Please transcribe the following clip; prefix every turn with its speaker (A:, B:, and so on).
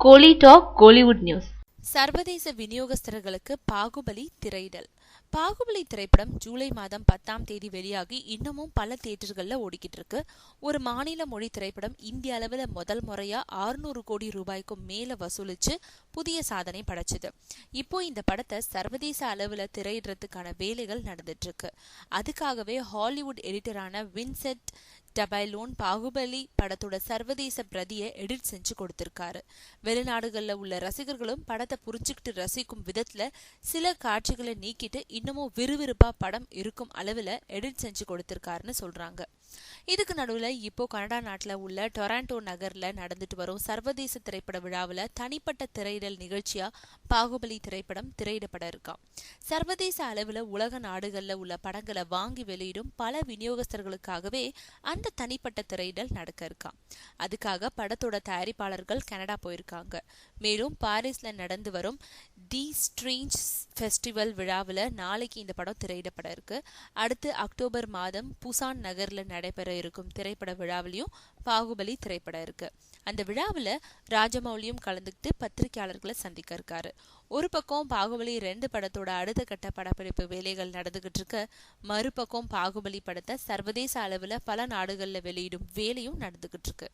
A: கோலி talk Kollywood news.
B: சர்வதேச விநியோகஸ்தர்களுக்கு பாகுபலி திரையிடல். பாகுபலி திரைப்படம் ஜூலை மாதம் 10ஆம் தேதி வெளியாகி இன்னமும் பல தியேட்டர்கள்ல ஓடிக்கிட்டு இருக்கு. ஒரு மாநில மொழி திரைப்படம் இந்திய அளவுல முதல் முறையா 600 கோடி ரூபாய்க்கும் மேல வசூலிச்சு புதிய சாதனை படைச்சது. இப்போ இந்த படத்தை சர்வதேச அளவுல திரையிடுறதுக்கான வேலைகள் நடந்துட்டு இருக்கு. அதுக்காகவே ஹாலிவுட் எடிட்டரான வின்சென்ட் டபைலோன் பாகுபலி படத்தோட சர்வதேச பிரதியை எடிட் செஞ்சு கொடுத்திருக்காரு. வெளிநாடுகள்ல உள்ள ரசிகர்களும் படத்தை புரிஞ்சுக்கிட்டு ரசிக்கும் விதத்துல சில காட்சிகளை நீக்கிட்டு இன்னமும் விறுவிறுப்பா படம் இருக்கும் அளவுல எடிட் செஞ்சு கொடுத்திருக்காருன்னு சொல்றாங்க. இதுக்கு நடுவுல இப்போ கனடா நாட்டுல உள்ள டொராண்டோ நகர்ல நடந்துட்டு வரும் சர்வதேச திரைப்பட விழாவுல தனிப்பட்ட திரையிடல் நிகழ்ச்சியா பாகுபலி திரைப்படம் திரையிடப்பட இருக்காம். சர்வதேச அளவுல உலக நாடுகள்ல உள்ள படங்களை வாங்கி வெளியிடும் பல விநியோகஸ்தர்களுக்காகவே அந்த தனிப்பட்ட திரையிடல் நடக்க இருக்காம். அதுக்காக படத்தோட தயாரிப்பாளர்கள் கனடா போயிருக்காங்க. மேலும் பாரிஸ்ல நடந்து வரும் தி ஸ்ட்ரேஞ்ச் ஃபெஸ்டிவல் விழாவில் நாளைக்கு இந்த படம் திரையிடப்பட இருக்கு. அடுத்து அக்டோபர் மாதம் புசான் நகர்ல நடைபெற இருக்கும் திரைப்பட விழாவிலையும் பாகுபலி திரைப்பட இருக்கு. அந்த விழாவில் ராஜமௌலியும் கலந்துக்கிட்டு பத்திரிகையாளர்களை சந்திக்க இருக்காரு. ஒரு பக்கம் பாகுபலி 2 படத்தோட அடுத்த கட்ட படப்பிடிப்பு வேலைகள் நடந்துகிட்டு இருக்க, மறுபக்கம் பாகுபலி படத்தை சர்வதேச அளவில் பல நாடுகளில் வெளியிடும் வேலையும் நடந்துகிட்டு இருக்கு.